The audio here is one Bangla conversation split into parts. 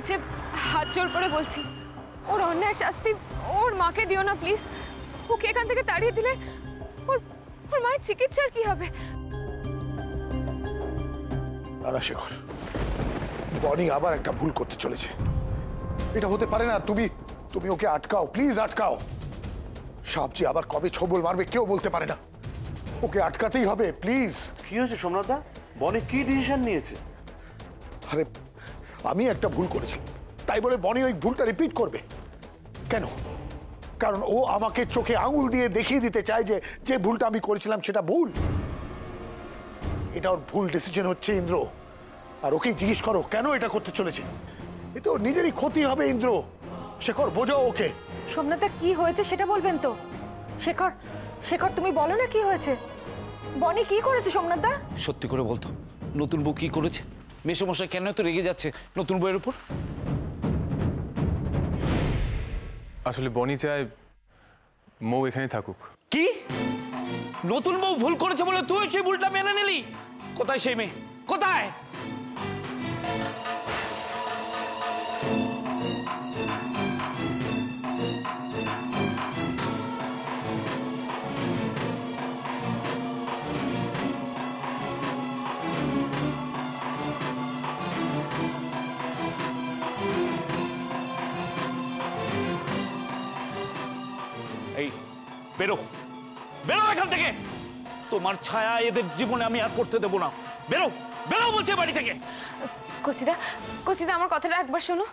কাছে হাত জোর করে বলছি, ওর অন্যায় শাস্তি ওর মাকে দিও না প্লিজ। ওকে এখান থেকে তাড়িয়ে দিলে ওর ওর মায়ের চিকিৎসার কি হবে? শেখর, বনি আবার একটা ভুল করতে চলেছে। এটা হতে পারে না। তুমি তুমি ওকে আটকাও, প্লিজ আটকাও। সাপ যে আবার কবে ছবল মারবে কেউ বলতে পারে না। ওকে আটকাতেই হবে, প্লিজ। কি হয়েছে সোমনাথদা? বনি কি ডিসিশন নিয়েছে? আরে আমি একটা ভুল করেছি তাই বলে বনি ওই ভুলটা রিপিট করবে কেন? কারণ ও আমাকে চোখে আঙুল দিয়ে দেখিয়ে দিতে চায় যে যে ভুলটা আমি করেছিলাম সেটা ভুল। এটা ওর ভুল ডিসিশন হচ্ছে ইন্দ্র। আর ওকে জিজ্ঞেস করো কেন এটা করতে চলেছে। এতে ওর নিজেরই ক্ষতি হবে ইন্দ্র। শেখর, বোঝাও ওকে। সোমনাথদা কি হয়েছে সেটা বলবেন তো? শেখর, শেখর তুমি বলো না কি হয়েছে। বনি কি করেছে সোমনাথদা? সত্যি করে বলতো, নতুন বউ কি করেছে? মেসোমশাই কেন তো রেগে যাচ্ছে নতুন বউয়ের উপর? আসলে বনি চায় মৌ এখানে থাকুক। কি? নতুন বউ ভুল করেছে বলে তুই সেই ভুলটা মেনে নিলি? কোথায় সেই মেয়ে? কোথায়? এই বেরো, বেরো এখান থেকে। তোমার ছায়া এদের জীবনে আমি আর করতে দেবো না। বেরো, বেরো বলছে বাড়ি থেকে। কচিদা, কচিদা আমার কথাটা একবার শোনো।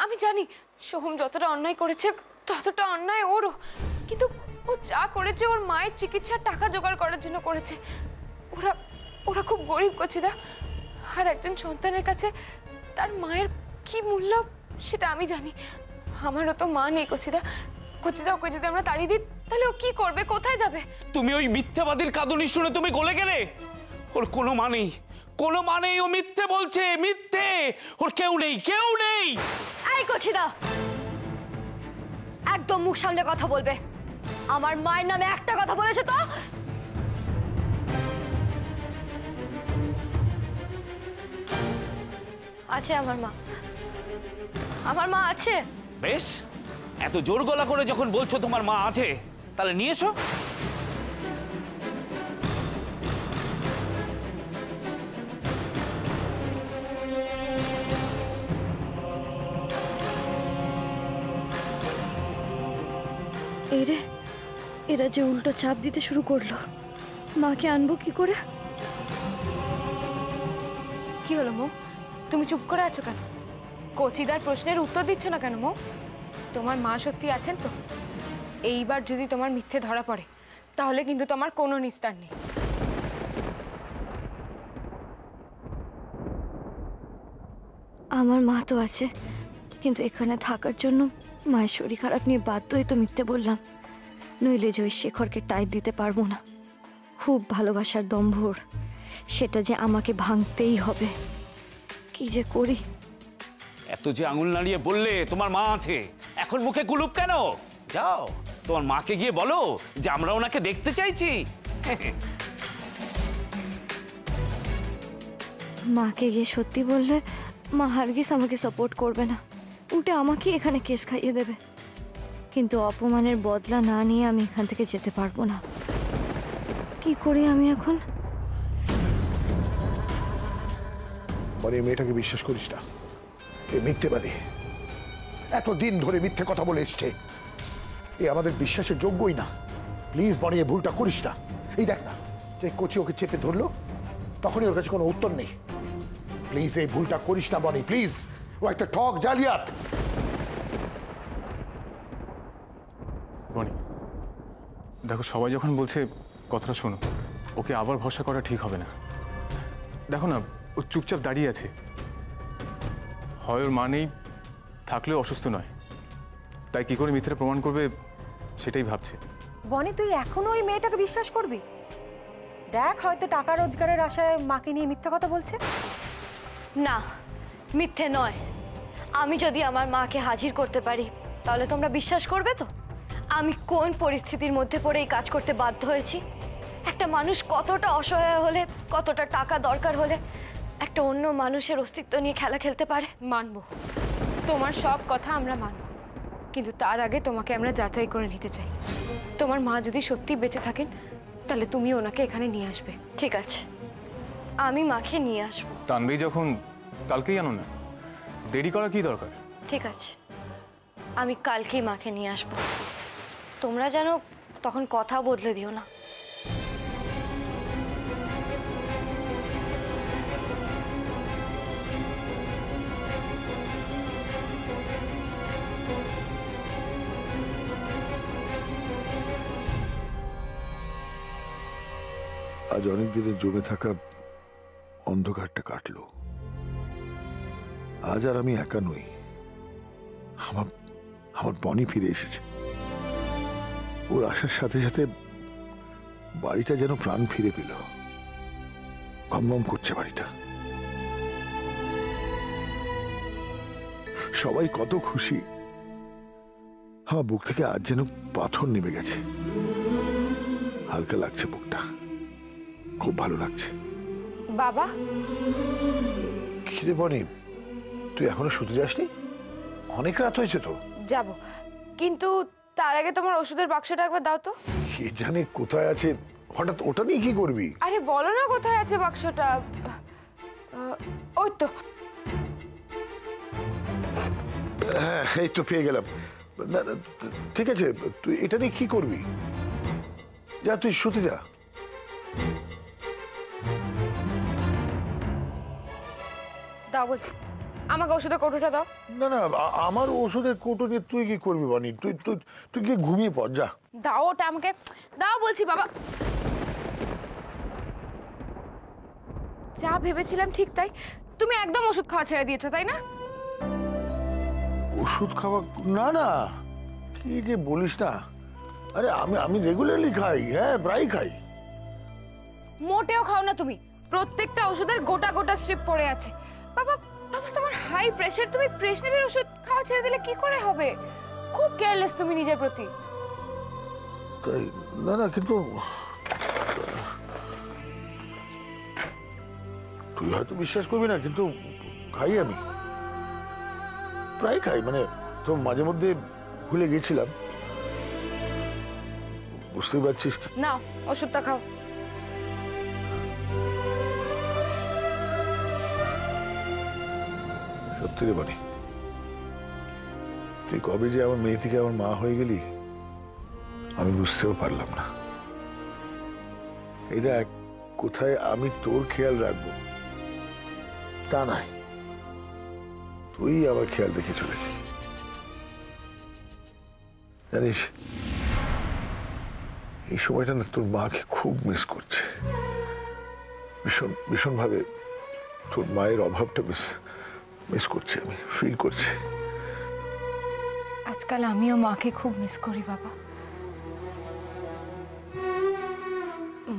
আমি জানি সোহম যতটা অন্যায় করেছে ততটা অন্যায় ওরও, কিন্তু ও যা করেছে ওর মায়ের চিকিৎসার টাকা জোগাড় করার জন্য করেছে। ওরা ওরা খুব গরিব কচিদা। আর একজন সন্তানের কাছে তার মায়ের কি মূল্য সেটা আমি জানি। আমারও তো মা নেই কচিদা। কচিদা, ওকে যদি আমরা তাড়িয়ে দিই তাহলে ও কি করবে, কোথায় যাবে? তুমি ওই মিথ্যাবাদীর কাঁদুনি শুনে তুমি গলে গেলে? ওর কোনো মা নেই, কোনো মা নেই। ও মিথ্যে বলছে, মিথ্যে। ওর কেউ নেই, কেউ নেই। এই কচিদা, একদম মুখ সামলে কথা বলবে। আমার মায়ের নামে একটা কথা বলেছে তো? আছে আমার মা, আমার মা আছে। বেশ, এত জোর গলা করে যখন বলছো তোমার মা আছে, তাহলে নিয়ে এসো। এরে, এরা যে উল্টো চাপ দিতে শুরু করলো। মাকে আনবো কি করে? কি হলো মো, তুমি চুপ করে আছো কেন? কচিদার প্রশ্নের উত্তর দিচ্ছ না কেন মো? তোমার মা সত্যি আছেন তো? এইবার যদি তোমার মিথ্যে ধরা পড়ে তাহলে কিন্তু তোমার কোনো নিস্তার নেই। আমার মা তো আছে, কিন্তু এখানে থাকার জন্য মায়ের শরীর খারাপ নিয়ে বাধ্যই তো মিথ্যে বললাম। নইলে যে ওই শেখরকে টাইট দিতে পারবো না। খুব ভালোবাসার দম্ভর, সেটা যে আমাকে ভাঙতেই হবে। কি যে করি। এত যে আঙুল নাড়িয়ে বললে তোমার মা আছে, এখন মুখে কুলুপ কেন? যাও তোমার মাকে গিয়ে বলো যে আমরা ওনাকে দেখতে চাইছি। মাকে গিয়ে সত্যি বললে মা হারগিস আমাকে সাপোর্ট করবে না, উল্টে আমাকে এখানে কেস খাইয়ে দেবে। কিন্তু অপমানের বদলা না নিয়ে আমি এখান থেকে যেতে পারবো না। কি করি আমি এখন? বলে মেয়েটাকে বিশ্বাস করিস না, এ মিথ্যেবাদী। এতদিন ধরে মিথ্যে কথা বলে এসছে, এ আমাদের বিশ্বাসের যোগ্যই না। প্লিজ বনি, এ ভুলটা করিস না। এই দেখ না, যে কোচি ওকে চেপে ধরলো, তখনই ওর কাছে কোনো উত্তর নেই। প্লিজ এই ভুলটা করিস না বনি, প্লিজ। ও একটা ঠক, জালিয়াত। বনি দেখো, সবাই যখন বলছে কথাটা শোনো। ওকে আবার ভরসা করা ঠিক হবে না। দেখো না, ও চুপচাপ দাঁড়িয়ে আছে। হয় ওর মা নেই, থাকলেও অসুস্থ নয়। তাই কি করে মিথ্যা প্রমাণ করবে সেটাই ভাবছে। বনি, তুই এখনো ওই মেয়েটাকে বিশ্বাস করবি? দেখ, হয়তো টাকা রোজগারের আশায় মাকে নিয়ে মিথ্যা কথা বলছে। না, মিথ্যে নয়। আমি যদি আমার মাকে হাজির করতে পারি তাহলে তোমরা বিশ্বাস করবে তো আমি কোন পরিস্থিতির মধ্যে পড়ে এই কাজ করতে বাধ্য হয়েছি। একটা মানুষ কতটা অসহায় হলে, কতটা টাকা দরকার হলে একটা অন্য মানুষের অস্তিত্ব নিয়ে খেলা খেলতে পারে। মানবো, তোমার সব কথা আমরা মানব, কিন্তু তার আগে তোমাকে আমরা যাচাই করে নিতে চাই। তোমার মা যদি সত্যি বেঁচে থাকেন তাহলে তুমি ওনাকে এখানে নিয়ে আসবে। ঠিক আছে, আমি মাকে নিয়ে আসবো। টানবেই যখন কালকেই আনো না, দেরি করার কি দরকার? ঠিক আছে, আমি কালকেই মাকে নিয়ে আসবো। তোমরা যেন তখন কথা বদলে দিও না। আজ অনেক দিনের জমে থাকা অন্ধকারটা কাটলো। আজ আর আমি একা নই, আমার আমার বনি ফিরে এসেছে। ওর আসার সাথে সাথে বাড়িটা যেন প্রাণ ফিরে পেল। ভমভম করছে বাড়িটা। সবাই কত খুশি। আমার বুক থেকে আজ যেন পাথর নেমে গেছে। হালকা লাগছে বুকটা, খুব ভালো লাগছে। বাবা, কিরে বনি, তুই এখনো শুতে যাসনি? অনেক রাত হয়েছে তো। যাব, কিন্তু তার আগে তোমার ওষুধের বাক্সটা একবার দাও তো। কে জানে কোথায় আছে, হঠাৎ ওটা নিয়ে কি করবি? আরে বলো না কোথায় আছে বাক্সটা। ওই তো। হ্যাঁ, এই তো পেয়ে গেলাম। না না, ঠিক আছে, তুই এটা নিয়ে কি করবি? যা, তুই শুতে যা। দাও বলছি, আমাকে ওষুধের কৌটোটা দাও। না না, আমার ওষুধের কৌটো নিয়ে তুই কি করবি বনি? তুই তুই তুই গিয়ে ঘুমিয়ে পড়, যা। দাও ওটা আমাকে, দাও বলছি বাবা। যা ভেবেছিলাম ঠিক তাই, তুমি একদম ওষুধ খাওয়া ছেড়ে দিয়েছো তাই না? ওষুধ খাওয়া? না না, কি যে বলিস না। আরে আমি আমি রেগুলারলি খাই, হ্যাঁ প্রায় খাই। মোটেও খাও না তুমি, প্রত্যেকটা ওষুধের গোটা গোটা স্ট্রিপ পড়ে আছে। বাবা বাবা, তোমার হাই প্রেসার, তুমি প্রেশারের ওষুধ খাওয়া ছেড়ে দিলে কি করে হবে? খুব কেয়ারলেস তুমি নিজের প্রতি। তাই? না না, কিন্তু তুই হয়তো বিশ্বাস করবি না, কিন্তু খাই আমি, প্রায় খাই। মানে তো মাঝে মধ্যে ভুলে গেছিলাম, বুঝতেই পারছিস। নাও ওষুধটা খাও। সত্যি রে বনি, তুই কবে যে আমার মেয়ে থেকে আমার মা হয়ে গেলি আমি বুঝতেও পারলাম না। এই দেখ, কোথায় আমি তোর খেয়াল রাখবো তা নাই, তুই আবার খেয়াল রেখে চলেছিস। জানিস, এই সময়টা না তোর মাকে খুব মিস করছে, ভীষণ ভীষণ ভাবে তোর মায়ের অভাবটা মিস করছে, আমি ফিল করছি। আজকাল আমিও মাকে খুব মিস করি বাবা।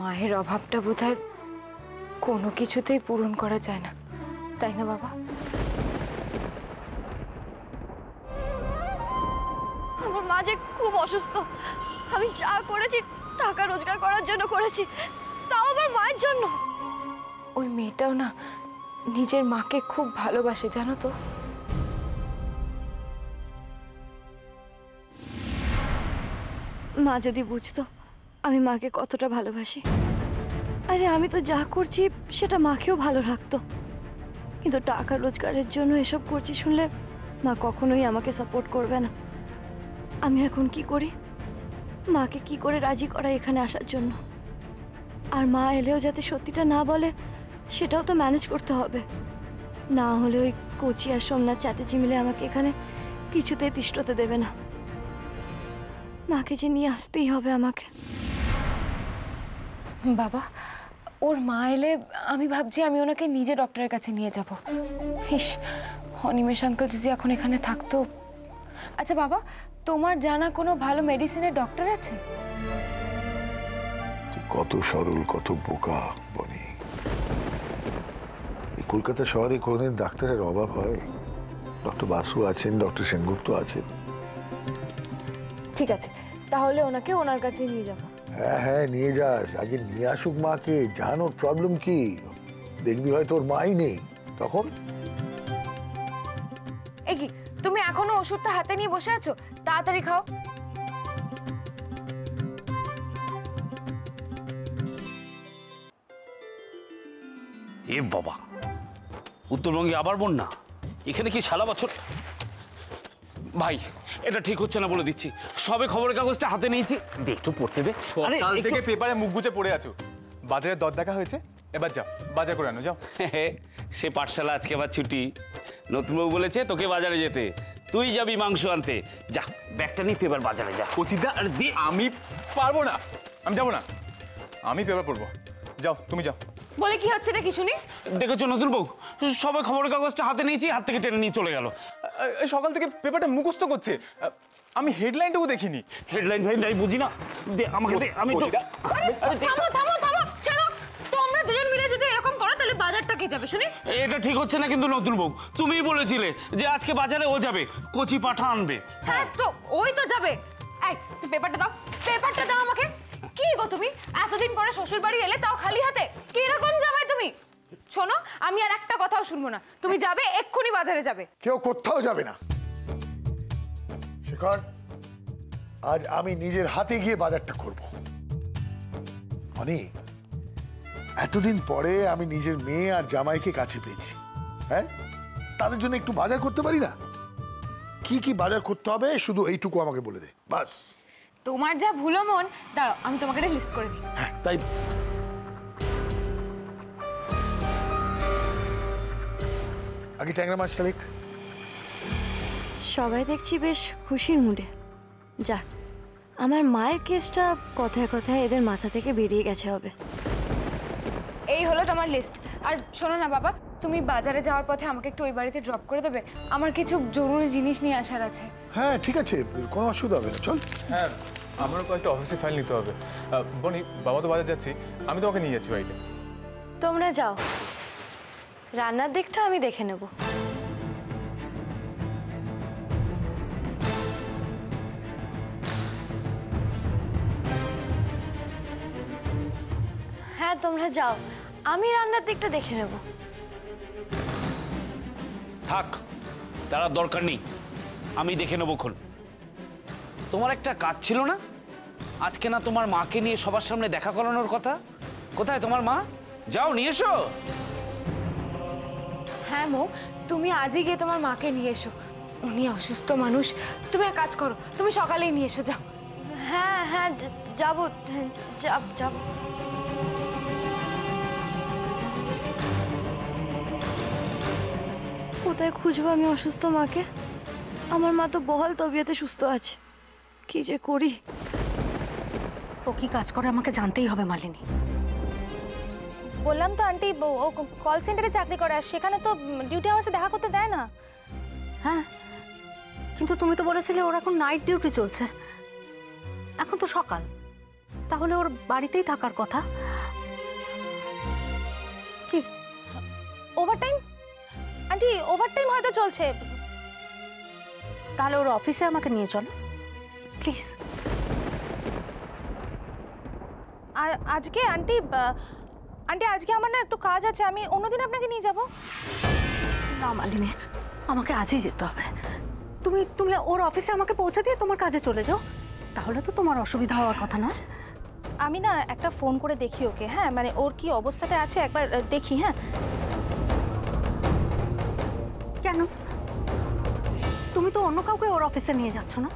মায়ের অভাবটা বোধহয় কোনো কিছুতেই পূরণ করা যায় না, তাই না বাবা? আমার মা যে খুব অসুস্থ, আমি যা করেছি টাকা রোজগার করার জন্য করেছি, তাও আমার মায়ের জন্য। ওই মেয়েটাও না নিজের মাকে খুব ভালোবাসে, জানো তো। মা যদি বুঝতো আমি মাকে কতটা ভালোবাসি। আরে আমি তো যা করছি সেটা মাকেও ভালো রাখতো, কিন্তু টাকা রোজগারের জন্য এসব করছি শুনলে মা কখনোই আমাকে সাপোর্ট করবে না। আমি এখন কি করি? মাকে কি করে রাজি করা এখানে আসার জন্য? আর মা এলেও যাতে সত্যিটা না বলে সেটাও তো ম্যানেজ করতে হবে। না হলে ওই কোচি আর সোমনাথ চ্যাটার্জি মিলে আমাকে এখানে কিছুতেই তিষ্ঠতে দেবে না। মাকে যে নিয়ে আসতেই হবে আমাকে। বাবা, ওর মা এলে আমি ভাবছি আমি ওনাকে নিজে ডক্টরের কাছে নিয়ে যাব। ইস, অনিমেষ আঙ্কেল যদি এখন এখানে থাকতো। আচ্ছা বাবা, তোমার জানা কোনো ভালো মেডিসিনের ডক্টর আছে? কত সরল, কত বোকা বনি। এই কলকাতা শহরে কোনোদিন ডাক্তারের অভাব হয়? ডক্টর বাসু আছেন, ডক্টর সেনগুপ্ত আছেন। ঠিক আছে, তাহলে ওনাকে ওনার কাছে নিয়ে যাব। হ্যাঁ হ্যাঁ, নিয়ে যাস, আগে নিয়ে আসুক মাকে, জান ওর প্রবলেম কি। দেখবি হয়তো ওর মাই নেই, তখন এ কি, তুমি এখনো ওষুধটা হাতে নিয়ে বসে আছো? তাড়াতাড়ি খাও। এ বাবা, উত্তরবঙ্গে আবার বন্যা? এখানে কি সারা বছর? ভাই, এটা ঠিক হচ্ছে না বলে দিচ্ছি। সবে খবরের কাগজটা হাতে নিয়েছি, দে একটু পড়তে দে। আরে, কাল একটু- থেকে পেপারে মুখ গুজে পড়ে আছো। বাজারে দর দেখা হয়েছে, এবার যাও বাজার করে আনো, যাও। সে পাঠশালা আজকে আবার ছুটি। নতুনবাবু বলেছে তোকে বাজারে যেতে, তুই যাবি মাংস আনতে। যা, ব্যাগটা নিতে এবার বাজারে যা। কচিদা, আরে দে। আমি পারবো না, আমি যাবো না, আমি পেপার পড়বো। যাও, তুমি যাও। বলে কি হচ্ছে নাকি শুনি? দেখেছো নতুনবাবু, সবে খবরের কাগজটা হাতে নিয়েছি, হাত থেকে টেনে নিয়ে চলে গেল। সকাল থেকে পেপারটা মুখস্থ করছে, আমি হেডলাইনটাও দেখিনি। হেডলাইন ফাইডলাইন বুঝি না, দে আমাকে দে, আমি তো। থামো থামো থামো, ছাড়ো। তোমরা দুজন মিলে যদি এরকম করো তাহলে বাজারটা কে যাবে শুনি? এটা ঠিক হচ্ছে না কিন্তু নতুনবাবু। তুমিই বলেছিলে যে আজকে বাজারে ও যাবে, কচি পাঠা আনবে। হ্যাঁ তো ওই তো যাবে। এই পেপারটা দাও, পেপারটা দাও আমাকে। কি গো তুমি এতদিন পরে শ্বশুর বাড়ি এলে, তাও খালি হাতে? কিরকম জামাই তুমি? শোনো, আমি আর একটা কথাও শুনবো না। তুমি যাবে, এক্ষুনি বাজারে যাবে। কেউ কোথাও যাবে না। শেখর, আজ আমি নিজের হাতে গিয়ে বাজারটা করব। অনেক এতদিন পরে আমি নিজের মেয়ে আর জামাইকে কাছে পেয়েছি। হ্যাঁ, তাদের জন্য একটু বাজার করতে পারি না? কি কি বাজার করতে হবে শুধু এইটুকু আমাকে বলে দে, বাস। তোমার যা ভুলো মন, দাঁড়াও আমি তোমাকে একটা লিস্ট করে দিই। হ্যাঁ, তাই। আগে ট্যাংরা মাছটা লেখ। সবাই দেখছি বেশ খুশির মুডে। যাক, আমার মায়ের কেসটা কথায় কথায় এদের মাথা থেকে বেরিয়ে গেছে হবে। এই হলো তোমার লিস্ট। আর শোনো না বাবা, তুমি বাজারে যাওয়ার পথে আমাকে একটু ওই বাড়িতে ড্রপ করে দেবে? আমার কিছু জরুরি জিনিস নিয়ে আসার আছে। হ্যাঁ ঠিক আছে, কোনো অসুবিধা হবে না, চল। হ্যাঁ, আমারও কয়েকটা অফিসে ফাইল নিতে হবে। বনি, বাবা তো বাজার যাচ্ছি, আমি তোমাকে নিয়ে যাচ্ছি বাড়িতে। তোমরা যাও, রান্নার দিকটা আমি দেখে নেব। হ্যাঁ তোমরা যাও, আমি রান্নার দিকটা দেখে নেব। থাক, তার আর দরকার নেই, আমি দেখে নেবো খন। তোমার একটা কাজ ছিল না? আজকে না তোমার মাকে নিয়ে সবার সামনে দেখা করানোর কথা? কোথায় তোমার মা? যাও নিয়ে এসো। হ্যাঁ মো, তুমি আজই গিয়ে তোমার মাকে নিয়ে এসো। উনি অসুস্থ মানুষ। তুমি এক কাজ করো, তুমি সকালেই নিয়ে এসো, যাও। হ্যাঁ হ্যাঁ যাবো, যাবো। কোথায় খুঁজবো আমি অসুস্থ মাকে? আমার মা তো বহাল তবিয়তে সুস্থ আছে, কি যে করি। ও কি কাজ করে আমাকে জানতেই হবে মালিনী। বললাম তো আন্টি, ও কল সেন্টারে চাকরি করে, আর সেখানে তো ডিউটি আওয়ার্সে দেখা করতে দেয় না। হ্যাঁ, কিন্তু তুমি তো বলেছিলে ওর এখন নাইট ডিউটি চলছে। এখন তো সকাল, তাহলে ওর বাড়িতেই থাকার কথা। কি ওভারটাইম? আন্টি ওভারটাইম হয়তো চলছে। তাহলে ওর অফিসে আমাকে নিয়ে চলো প্লিজ। আজকে আন্টি আজকে আমার না একটু কাজ আছে, আমি অন্যদিন আপনাকে নিয়ে যাব। না মালিনী, আমাকে আজই যেতে হবে। তুমি তুমি ওর অফিসে আমাকে পৌঁছে দিয়ে তোমার কাজে চলে যাও, তাহলে তো তোমার অসুবিধা হওয়ার কথা না। আমি না একটা ফোন করে দেখি ওকে, হ্যাঁ মানে ওর কি অবস্থাতে আছে একবার দেখি। হ্যাঁ, কেন? তুমি তো অন্য কাউকে ওর অফিসে নিয়ে যাচ্ছ না,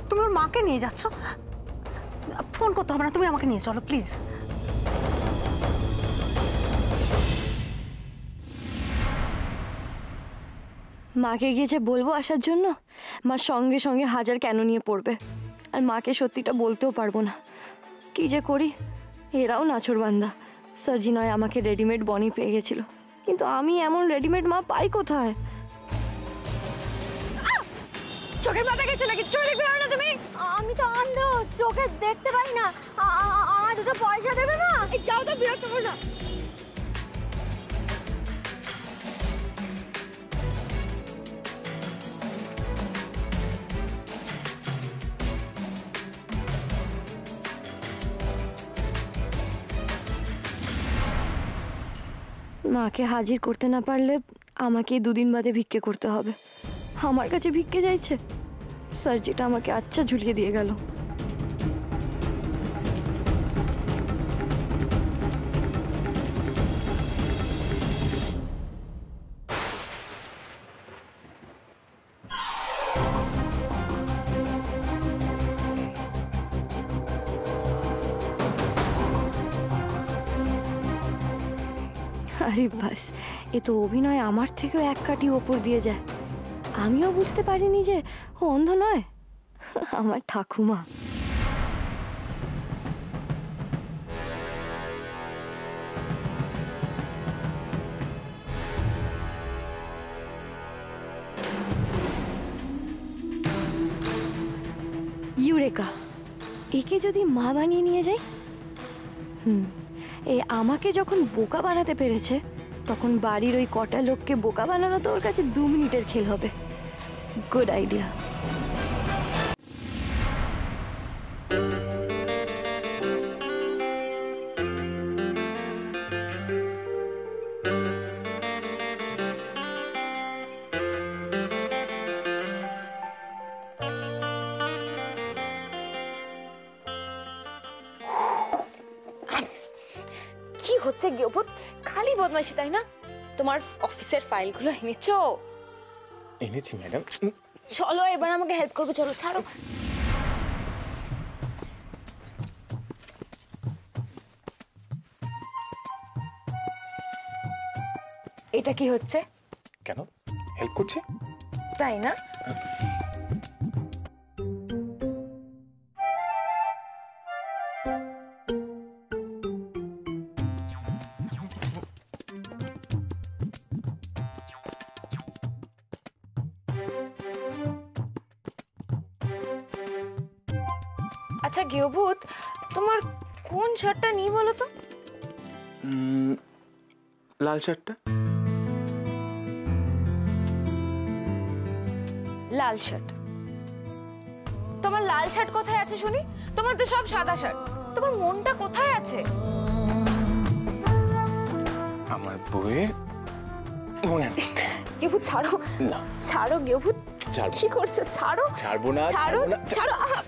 তুমি ওর মাকে নিয়ে যাচ্ছ। ফোন করতে হবে না, তুমি আমাকে নিয়ে চলো প্লিজ। মাকে গিয়ে যে বলবো আসার জন্য, মা সঙ্গে সঙ্গে হাজার কেন নিয়ে পড়বে। আর মাকে সত্যিটা বলতেও পারবো না, কি যে করি। এরাও নাছোড়বান্দা। সার্জি নয় আমাকে রেডিমেড বনি পেয়ে গেছিল, কিন্তু আমি এমন রেডিমেড মা পাই কোথায়? চোখের পাতা গেছে নাকি? চোখ দেখতে পারো না তুমি? আমি তো অন্ধ, চোখে দেখতে পাই না। আমার দুটো পয়সা দেবে না? যাও তো, বিরক্ত করো না। মাকে হাজির করতে না পারলে আমাকে দুদিন বাদে ভিক্ষে করতে হবে। আমার কাছে ভিক্ষে চাইছে? স্যার যেটা আমাকে আচ্ছা ঝুলিয়ে দিয়ে গেল। আরে বাস, এ তো অভিনয় আমার থেকেও এক কাঠি ওপর দিয়ে যায়। আমিও বুঝতে পারিনি যে ও অন্ধ নয়, আমার ঠাকুমা। ইউরেকা, একে যদি মা বানিয়ে নিয়ে যাই। এ আমাকে যখন বোকা বানাতে পেরেছে, তখন বাড়ির ওই কটা লোককে বোকা বানানো তো ওর কাছে 2 মিনিটের খেল হবে। Good idea. কি হচ্ছে গিয়োভূত? খালি বদমাইশি, তাই না? তোমার অফিসের ফাইলগুলো এনেছো? এনেছি ম্যাডাম। চলো এবার আমাকে হেল্প করবে, চলো ছাড়ো। এটা কি হচ্ছে? কেন হেল্প করছি? তাই না? আচ্ছা গিয়োভূত, তোমার কোন শার্টটা নিয়ে বলো তো? লাল শার্টটা। লাল শার্ট? তোমার লাল শার্ট কোথায় আছে শুনি? তোমার তো সব সাদা শার্ট। তোমার মনটা কোথায় আছে? আমার বউয়ের মনে নেই। গিয়োভূত ছাড়ো না, ছাড়ো গিয়োভূত। ছাড়বো। কি করছো? ছাড়ো। ছাড়বো না, ছাড়ো ছাড়বো না। ছাড়ো। আহা!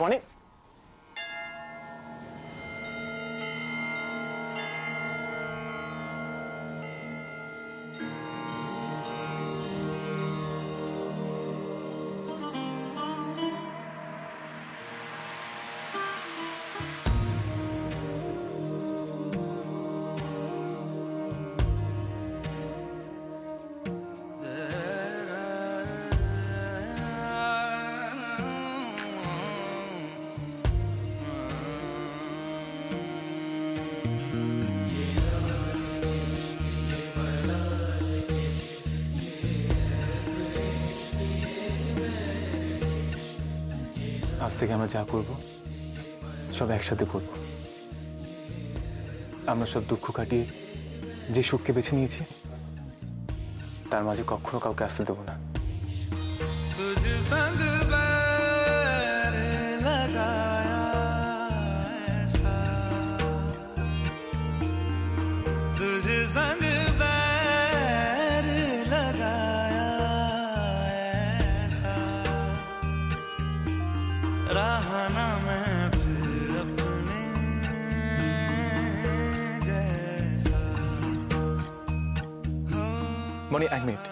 বনি, আজ থেকে আমরা যা করব সব একসাথে করব। আমরা সব দুঃখ কাটিয়ে যে সুখকে বেছে নিয়েছি, তার মাঝে কখনো কাউকে আসতে দেব না। মনি, এক মিনিট।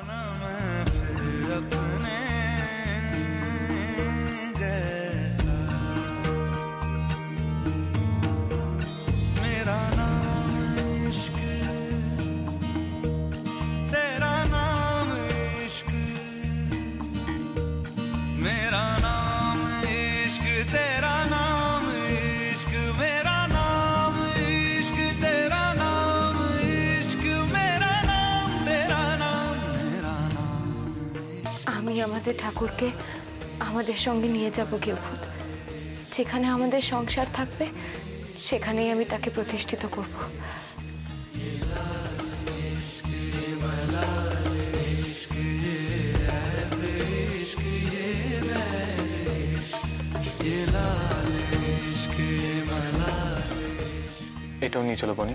আমাদের ঠাকুরকে আমাদের সঙ্গে নিয়ে যাব গেভূত। যেখানে আমাদের সংসার থাকবে সেখানেই আমি তাকে প্রতিষ্ঠিত করব। এটাও নিয়ে চলো বনি।